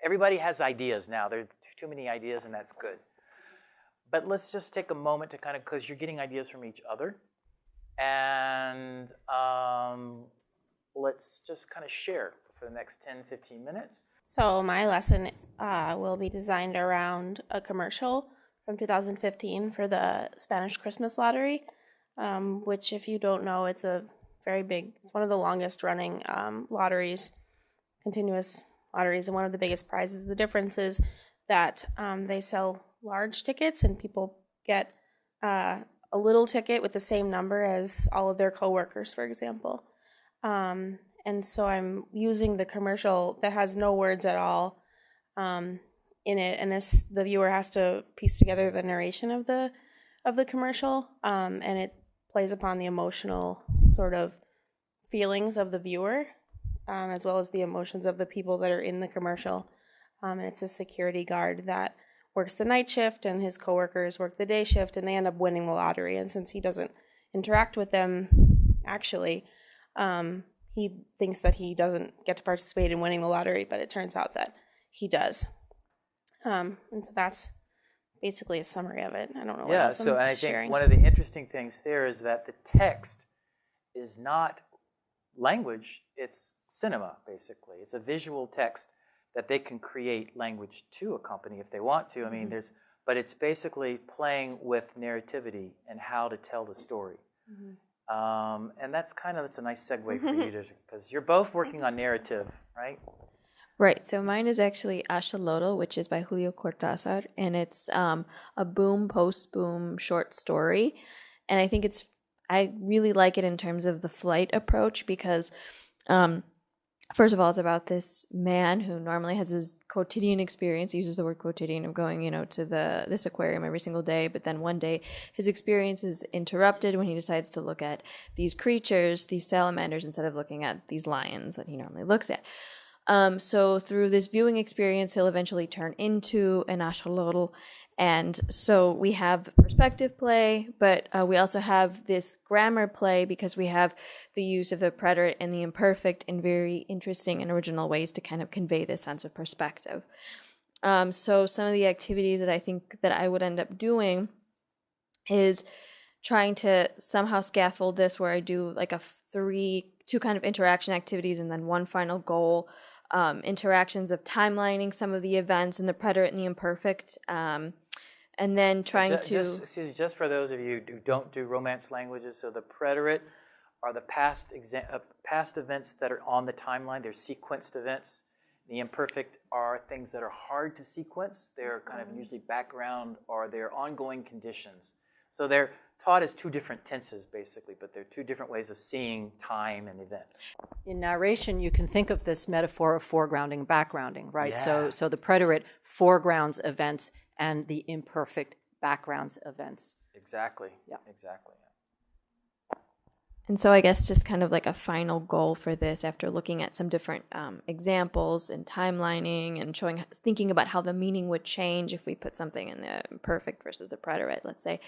everybody has ideas now. There are too many ideas, and that's good. But let's just take a moment to kind of, because you're getting ideas from each other, and let's just kind of share for the next 10, 15 minutes. So my lesson will be designed around a commercial from 2015 for the Spanish Christmas lottery, which, if you don't know, it's a very big, it's one of the longest running lotteries, continuous lotteries, and one of the biggest prizes. The difference is that they sell large tickets, and people get a little ticket with the same number as all of their coworkers, for example. And so I'm using the commercial that has no words at all in it, and the viewer has to piece together the narration of the commercial, and it plays upon the emotional sort of feelings of the viewer, as well as the emotions of the people that are in the commercial. And it's a security guard that works the night shift, and his coworkers work the day shift, and they end up winning the lottery. And since he doesn't interact with them, actually, he thinks that he doesn't get to participate in winning the lottery, but it turns out that he does. And so that's basically a summary of it. I don't know what else I'm I sharing. think one of the interesting things there is that the text is not language, it's cinema, basically. It's a visual text that they can create language to accompany if they want to. I mean, but it's basically playing with narrativity and how to tell the story. And that's a nice segue for you to, because you're both working on narrative, right? Right. So mine is actually Axolotl, which is by Julio Cortázar, and it's a boom, post-boom short story. And I think I really like it in terms of the FLLITE approach because, first of all, it's about this man who normally has his quotidian experience. He uses the word quotidian of going, to this aquarium every single day. But then one day his experience is interrupted when he decides to look at these creatures, these salamanders, instead of looking at these lions that he normally looks at. So through this viewing experience, he'll eventually turn into an axolotl. And so we have perspective play, but we also have this grammar play because we have the use of the preterite and the imperfect in very interesting and original ways to kind of convey this sense of perspective. So some of the activities that I think that I would end up doing is trying to somehow scaffold this where I do like two kind of interaction activities and then one final goal. Interactions of timelining some of the events in the preterite and the imperfect, and then trying just for those of you who don't do Romance languages, so the preterite are the past events that are on the timeline. They're sequenced events. The imperfect are things that are hard to sequence. They're kind of usually background or they're ongoing conditions. So they're taught as two different tenses, basically, but they're two different ways of seeing time and events. In narration, you can think of this metaphor of foregrounding and backgrounding, right? Yeah. So the preterite foregrounds events and the imperfect backgrounds events. Exactly. Yeah. Exactly. And so I guess just kind of like a final goal for this, after looking at some different examples and timelining and thinking about how the meaning would change if we put something in the imperfect versus the preterite, let's say,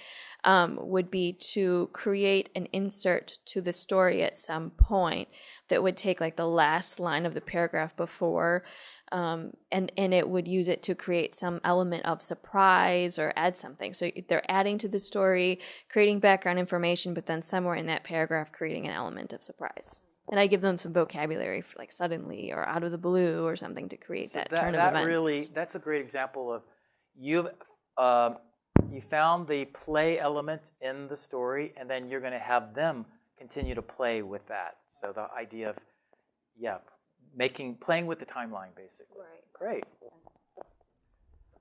would be to create an insert to the story at some point that would take like the last line of the paragraph before, and it would use it to create some element of surprise or add something. So they're adding to the story, creating background information, but then somewhere in that paragraph creating an element of surprise. And I give them some vocabulary for like suddenly or out of the blue or something to create that turn of events. That's a great example of you found the play element in the story, and then you're going to have them continue to play with that. So the idea of, playing with the timeline, basically. Right. Great.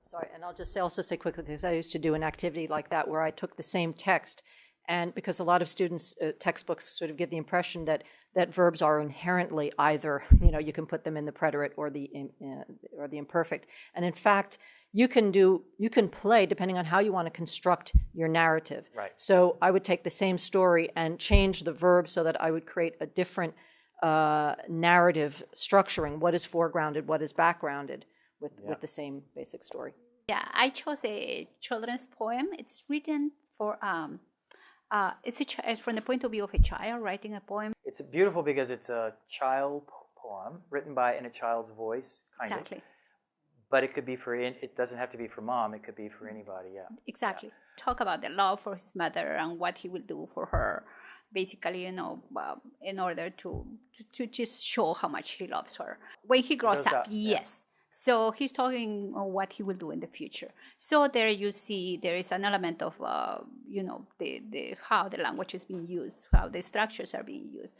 Sorry, and I'll just also say quickly, because I used to do an activity like that where I took the same text, and because a lot of students' textbooks sort of give the impression that verbs are inherently either, you can put them in the preterite or the imperfect, and in fact, you can play depending on how you want to construct your narrative. Right. So I would take the same story and change the verb so that I would create a different narrative structuring. What is foregrounded, what is backgrounded with the same basic story. Yeah, I chose a children's poem. It's written for it's from the point of view of a child writing a poem. It's beautiful because it's a child poem written in a child's voice, kind Exactly. of. But it could be for, it doesn't have to be for mom, it could be for anybody, yeah. Exactly. Talk about the love for his mother and what he will do for her. Basically, in order to just show how much he loves her. When he grows up, yes. So he's talking what he will do in the future. So there you see there is an element of, the how the language is being used, how the structures are being used.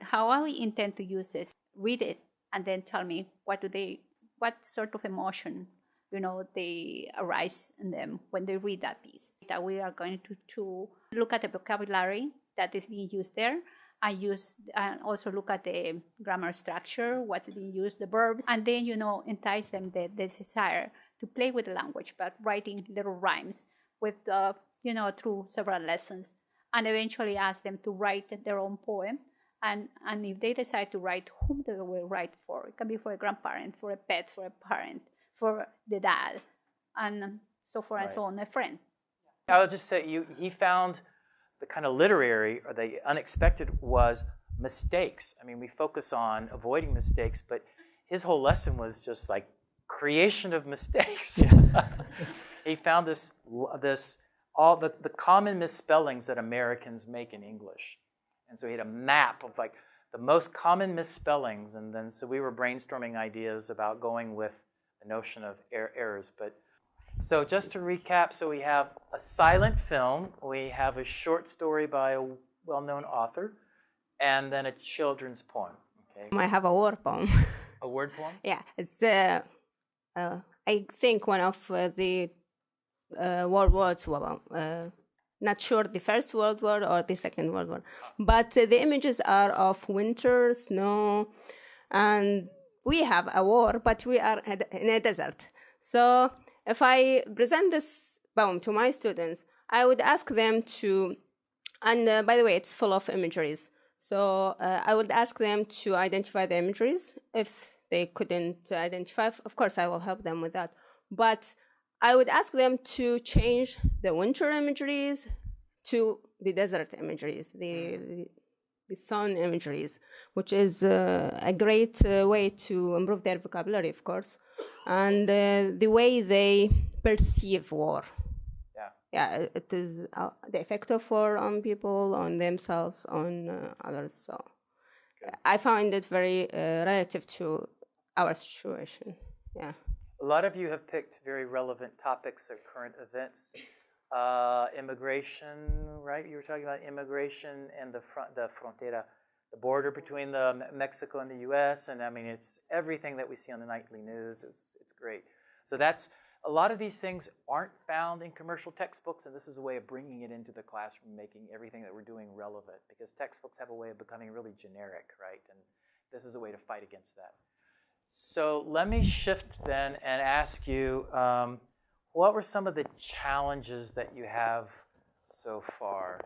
How I intend to use is read it and then tell me what sort of emotion, they arise in them when they read that piece. That we are going to look at the vocabulary that is being used there. And also look at the grammar structure, what's being used, the verbs, and then, entice them the desire to play with the language, but writing little rhymes with, through several lessons, and eventually ask them to write their own poem. And if they decide to write, whom they will write for. It can be for a grandparent, for a pet, for a parent, for the dad, and so forth and so on, a friend. I'll just say, he found the kind of literary or the unexpected was mistakes. I mean, we focus on avoiding mistakes, but his whole lesson was just like creation of mistakes. Yeah. He found all the common misspellings that Americans make in English. And so he had a map of like the most common misspellings. And then so we were brainstorming ideas about going with the notion of errors. So just to recap, so we have a silent film, we have a short story by a well-known author, and then a children's poem. Okay. I have a word poem. A word poem? Yeah, it's I think one of the World Wars. Not sure the First World War or the Second World War, but the images are of winter, snow, and we have a war, but we are in a desert. So if I present this poem to my students, I would ask them to, and by the way, it's full of imageries. So I would ask them to identify the imageries. If they couldn't identify, of course, I will help them with that. But I would ask them to change the winter imageries to the desert imageries, the sun imageries, which is a great way to improve their vocabulary, of course, and the way they perceive war. Yeah, it is the effect of war on people, on themselves, on others. So I find it very relative to our situation. Yeah. A lot of you have picked very relevant topics of current events. Immigration, right? You were talking about immigration and the frontera, the border between Mexico and the U.S. And I mean, it's everything that we see on the nightly news. It's great. So that's a lot of these things aren't found in commercial textbooks, and this is a way of bringing it into the classroom, making everything that we're doing relevant. Because textbooks have a way of becoming really generic, right? And this is a way to fight against that. So let me shift then and ask you, what were some of the challenges that you have so far?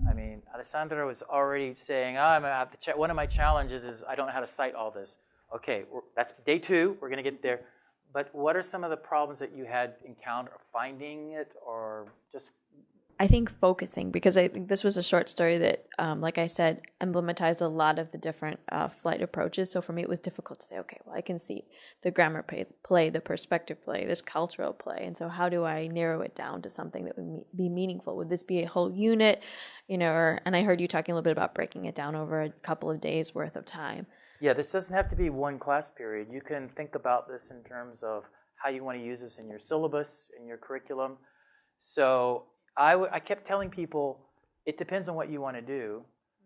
I mean, Alessandra was already saying, one of my challenges is I don't know how to cite all this. Okay, that's day 2. We're going to get there. But what are some of the problems that you had encountered, finding it, or just? I think focusing, because I think this was a short story that, like I said, emblematized a lot of the different FLLITE approaches. So for me, it was difficult to say, okay, well, I can see the grammar play, the perspective play, this cultural play. And so how do I narrow it down to something that would be meaningful? Would this be a whole unit? And I heard you talking a little bit about breaking it down over a couple of days worth of time. Yeah, this doesn't have to be one class period. You can think about this in terms of how you want to use this in your syllabus, in your curriculum. So I kept telling people, it depends on what you want to do.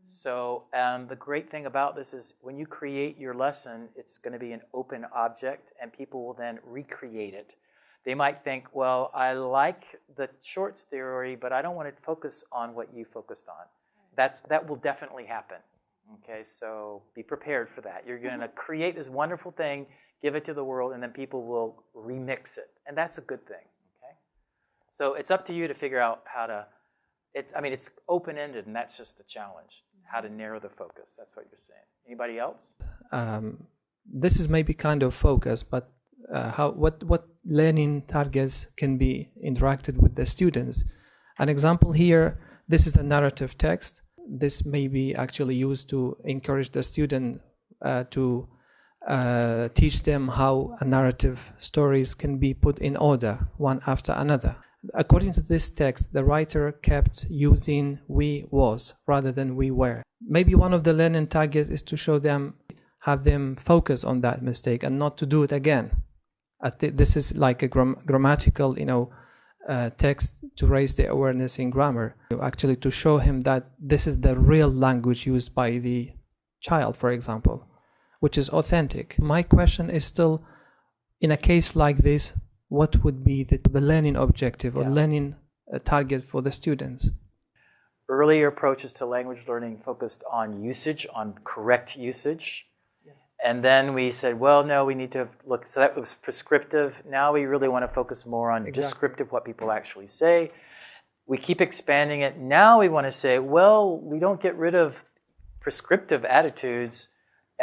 So the great thing about this is when you create your lesson, it's going to be an open object, and people will then recreate it. They might think, well, I like the short story, but I don't want to focus on what you focused on. That will definitely happen. Okay, so be prepared for that. You're going to create this wonderful thing, give it to the world, and then people will remix it. And that's a good thing. So it's up to you to figure out how to, it's open-ended, and that's just the challenge, how to narrow the focus. That's what you're saying. Anybody else? This is maybe kind of focus, but what learning targets can be interacted with the students. An example here, this is a narrative text. This may be actually used to encourage the student to teach them how a narrative stories can be put in order, one after another. According to this text, the writer kept using we was rather than we were. Maybe one of the learning targets is to show them, have them focus on that mistake and not to do it again. This is like a grammatical, text to raise the awareness in grammar. Actually, to show him that this is the real language used by the child, for example, which is authentic. My question is still, in a case like this, what would be the learning objective or learning target for the students? Earlier approaches to language learning focused on usage, on correct usage. And then we said, well, no, we need to look. So that was prescriptive. Now we really want to focus more on descriptive, what people actually say. We keep expanding it. Now we want to say, well, we don't get rid of prescriptive attitudes,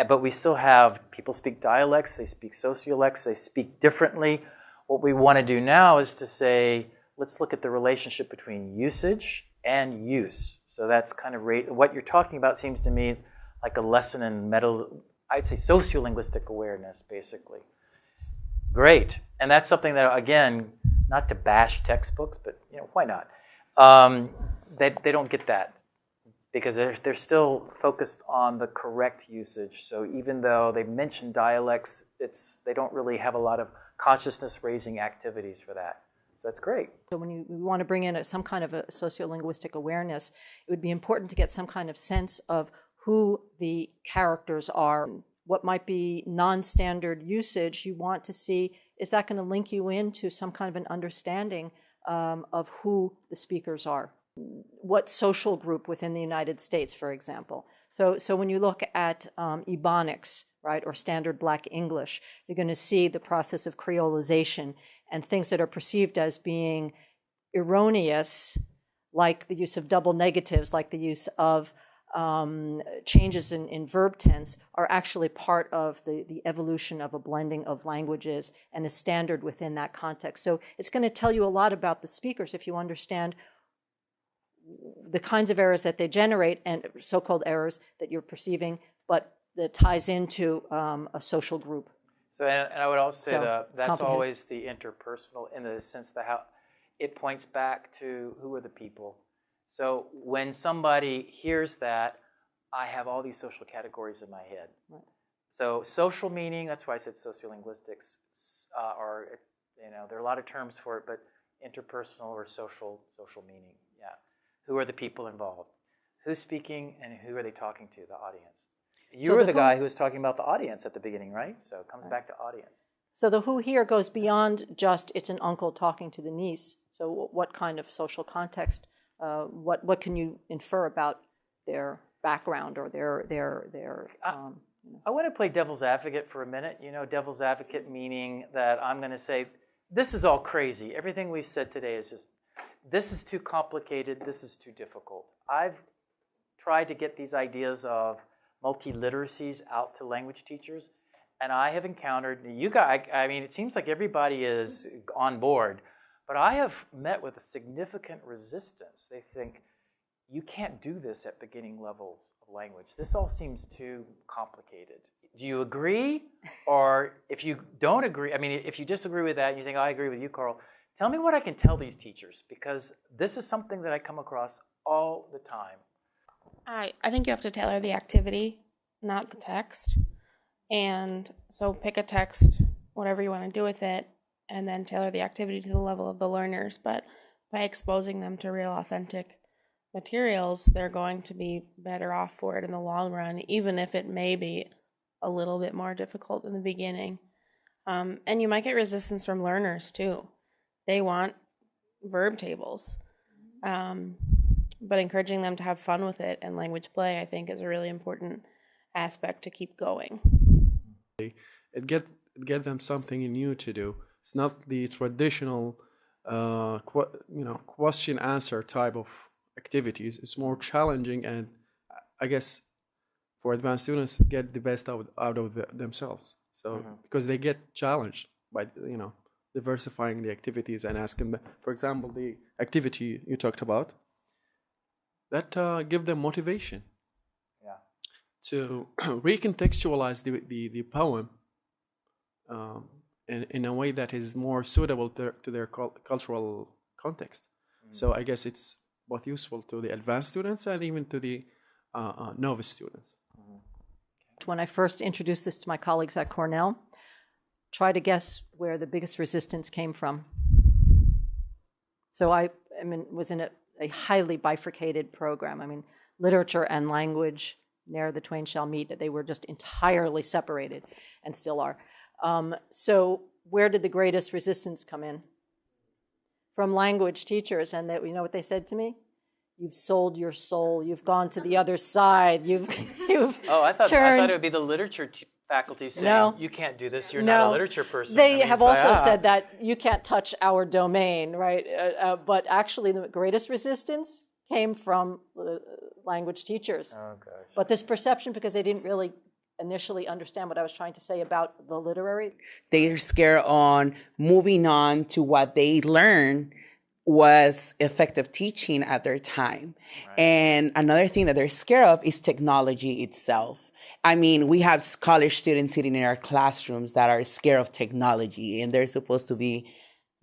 but we still have people speak dialects, they speak sociolects, they speak differently. What we want to do now is to say, let's look at the relationship between usage and use. So that's kind of what you're talking about seems to me like a lesson in I'd say sociolinguistic awareness, basically. Great. And that's something that, again, not to bash textbooks, but why not? They don't get that because they're still focused on the correct usage. So even though they mention dialects, they don't really have a lot of consciousness-raising activities for that. So that's great. So when you want to bring in some kind of a sociolinguistic awareness, it would be important to get some kind of sense of who the characters are, what might be non-standard usage. You want to see, is that going to link you into some kind of an understanding of who the speakers are? What social group within the United States, for example? So when you look at Ebonics, right, or Standard Black English, you're going to see the process of creolization and things that are perceived as being erroneous, like the use of double negatives, like the use of changes in verb tense, are actually part of the evolution of a blending of languages and a standard within that context. So it's going to tell you a lot about the speakers if you understand the kinds of errors that they generate and so-called errors that you're perceiving, but that ties into a social group. So, and I would also say that's always the interpersonal, in the sense that how it points back to who are the people. So when somebody hears that, I have all these social categories in my head. Right. So social meaning, that's why I said sociolinguistics, there are a lot of terms for it, but interpersonal or social meaning, yeah. Who are the people involved? Who's speaking and who are they talking to, the audience? You were the guy who was talking about the audience at the beginning, right? So it comes back to audience. So the who here goes beyond just it's an uncle talking to the niece. So what kind of social context? What can you infer about their background or their I want to play devil's advocate for a minute. Devil's advocate meaning that I'm going to say, this is all crazy. Everything we've said today is just, this is too complicated, this is too difficult. I've tried to get these ideas of multiliteracies out to language teachers, and I have encountered, you guys, I mean, it seems like everybody is on board, but I have met with a significant resistance. They think, you can't do this at beginning levels of language. This all seems too complicated. Do you agree? Or if you don't agree, I mean, if you disagree with that and you think, I agree with you, COERLL, tell me what I can tell these teachers, because this is something that I come across all the time. I think you have to tailor the activity, not the text. And so pick a text, whatever you want to do with it, and then tailor the activity to the level of the learners. But by exposing them to real authentic materials, they're going to be better off for it in the long run, even if it may be a little bit more difficult in the beginning. And you might get resistance from learners too. They want verb tables. But encouraging them to have fun with it and language play, I think, is a really important aspect to keep going. It get them something new to do. It's not the traditional, question answer type of activities. It's more challenging, and I guess for advanced students, get the best out of themselves. So because they get challenged by diversifying the activities and asking them, for example, the activity you talked about, that give them motivation to recontextualize the poem in a way that is more suitable to their cultural context. So I guess it's both useful to the advanced students and even to the novice students. When I first introduced this to my colleagues at Cornell, try to guess where the biggest resistance came from. So I was in a highly bifurcated program. I mean, literature and language, ne'er the twain shall meet. They were just entirely separated and still are. So where did the greatest resistance come in? From language teachers. And you know what they said to me? You've sold your soul. You've gone to the other side. You've I thought it would be the literature faculty saying, no, you can't do this, you're not a literature person. They have also said that you can't touch our domain, right? But actually the greatest resistance came from language teachers. Oh, gosh. But this perception, because they didn't really initially understand what I was trying to say about the literary. They're scared on moving on to what they learned was effective teaching at their time. Right. And another thing that they're scared of is technology itself. I mean, we have college students sitting in our classrooms that are scared of technology, and they're supposed to be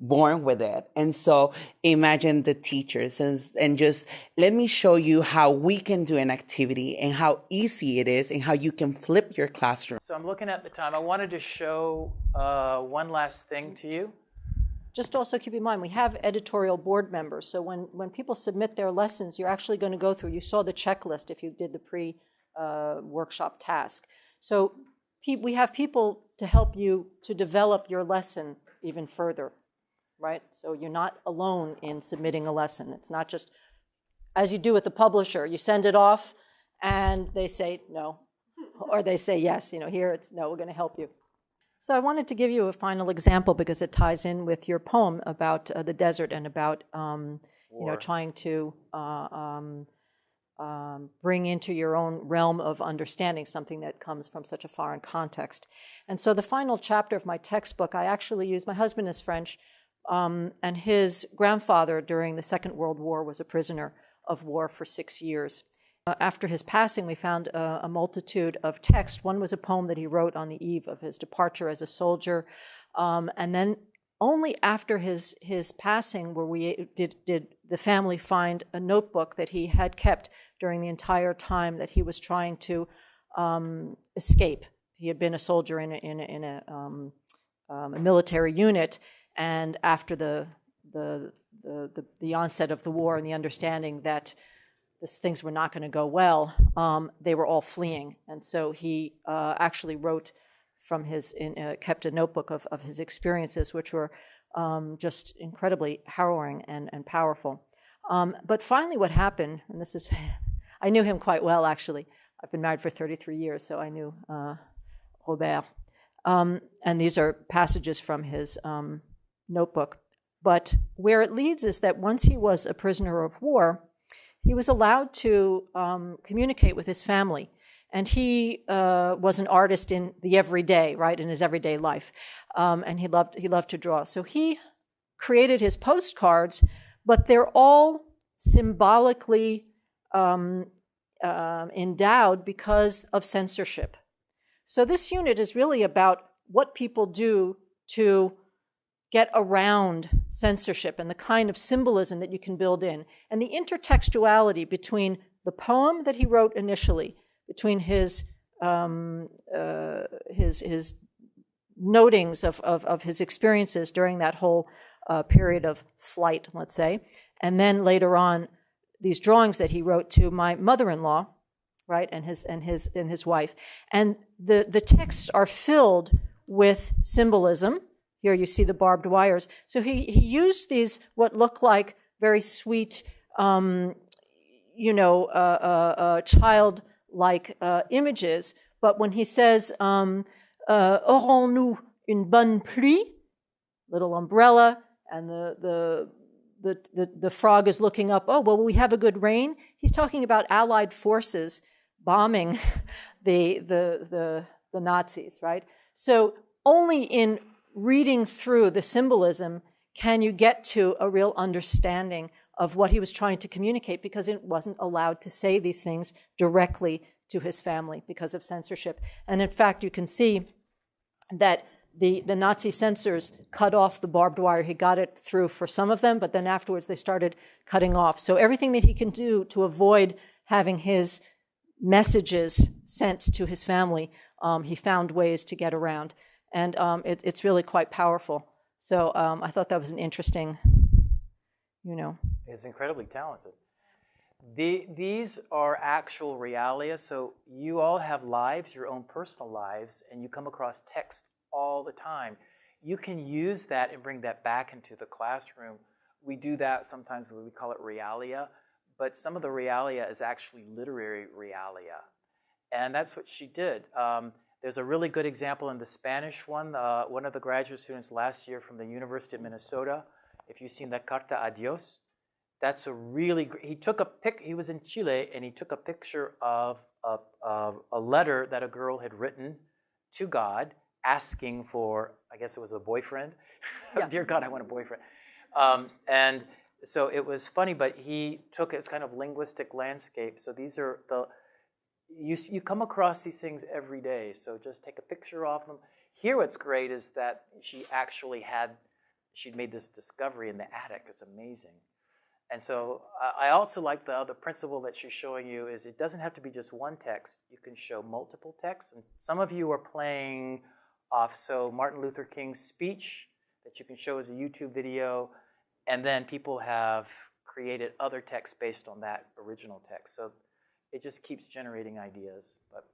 born with it. And so imagine the teachers and just let me show you how we can do an activity and how easy it is and how you can flip your classroom. So I'm looking at the time. I wanted to show one last thing to you. Just also keep in mind, we have editorial board members. So when people submit their lessons, you're actually going to go through, you saw the checklist if you did the pre-workshop task. So we have people to help you to develop your lesson even further, right? So you're not alone in submitting a lesson. It's not just, as you do with the publisher, you send it off and they say no, or they say yes, here it's no, we're going to help you. So I wanted to give you a final example because it ties in with your poem about the desert and about trying to bring into your own realm of understanding something that comes from such a foreign context. And so the final chapter of my textbook, I actually used, my husband is French, and his grandfather during the Second World War was a prisoner of war for 6 years. After his passing, we found a multitude of texts. One was a poem that he wrote on the eve of his departure as a soldier. And then only after his passing did the family find a notebook that he had kept during the entire time that he was trying to escape. He had been a soldier in a military unit, and after the onset of the war and the understanding that things were not going to go well, they were all fleeing. And so he actually wrote from kept a notebook of his experiences, which were just incredibly harrowing and powerful. But finally what happened, and this is, I knew him quite well actually. I've been married for 33 years, so I knew Robert. And these are passages from his notebook. But where it leads is that once he was a prisoner of war, he was allowed to communicate with his family. And he was an artist in the everyday, right, in his everyday life. And he loved to draw. So he created his postcards, but they're all symbolically endowed because of censorship. So this unit is really about what people do to get around censorship and the kind of symbolism that you can build in, and the intertextuality between the poem that he wrote initially, between his notings of his experiences during that whole period of flight, let's say, and then later on these drawings that he wrote to my mother-in-law, right, and his wife, and the texts are filled with symbolism. Here you see the barbed wires. So he used these, what look like very sweet, childlike images. But when he says, aurons-nous une bonne pluie? Little umbrella, and the frog is looking up, oh, well, we have a good rain. He's talking about Allied forces bombing the Nazis, right? So only in reading through the symbolism can you get to a real understanding of what he was trying to communicate, because it wasn't allowed to say these things directly to his family because of censorship. And in fact, you can see that the Nazi censors cut off the barbed wire. He got it through for some of them, but then afterwards they started cutting off. So everything that he can do to avoid having his messages sent to his family, he found ways to get around. And it's really quite powerful. So I thought that was an interesting, It's incredibly talented. These are actual realia, so you all have lives, your own personal lives, and you come across text all the time. You can use that and bring that back into the classroom. We do that sometimes, we call it realia, but some of the realia is actually literary realia. And that's what she did. There's a really good example in the Spanish one. One of the graduate students last year from the University of Minnesota, if you've seen the Carta Adios, that's a really great, he was in Chile and he took a picture of a letter that a girl had written to God asking for, I guess it was a boyfriend. Yeah. Dear God, I want a boyfriend. And so it was funny, but he took it's kind of linguistic landscape. So these are you come across these things every day. So just take a picture of them. Here what's great is that she'd made this discovery in the attic. It's amazing. And so I also like the other principle that she's showing you is it doesn't have to be just one text. You can show multiple texts. And some of you are playing off, so Martin Luther King's speech that you can show as a YouTube video, and then people have created other texts based on that original text. So it just keeps generating ideas. But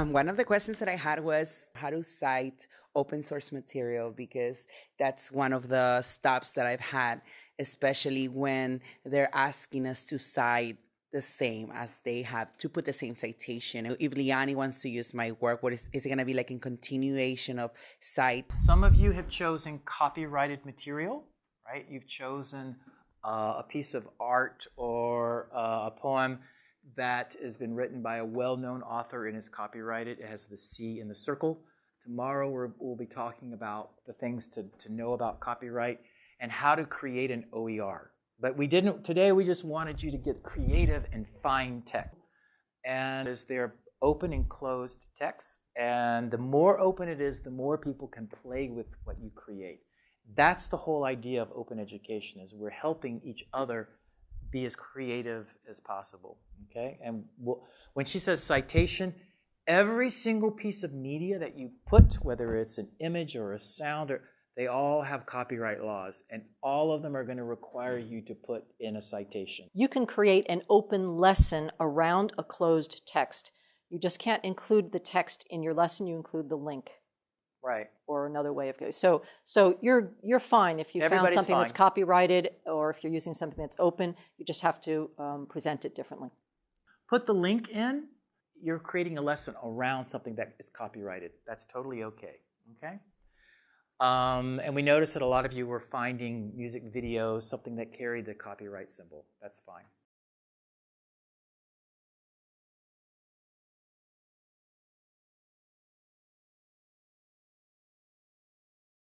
one of the questions that I had was how to cite open source material, because that's one of the stops that I've had, especially when they're asking us to cite the same as they have to put the same citation. If Liani wants to use my work, is it going to be like in continuation of cite? Some of you have chosen copyrighted material, right? You've chosen a piece of art or a poem that has been written by a well-known author and is copyrighted. It has the C in the circle. Tomorrow we'll be talking about the things to know about copyright and how to create an OER. But today we just wanted you to get creative and find text. And as they're open and closed text, and the more open it is, the more people can play with what you create. That's the whole idea of open education, is we're helping each other be as creative as possible, okay? And when she says citation, every single piece of media that you put, whether it's an image or a sound, they all have copyright laws, and all of them are going to require you to put in a citation. You can create an open lesson around a closed text. You just can't include the text in your lesson, you include the link. Right. Or another way of going. So you're fine if you found something that's copyrighted, or if you're using something that's open, you just have to present it differently. Put the link in, you're creating a lesson around something that is copyrighted. That's totally okay, okay? And we noticed that a lot of you were finding music videos, something that carried the copyright symbol. That's fine.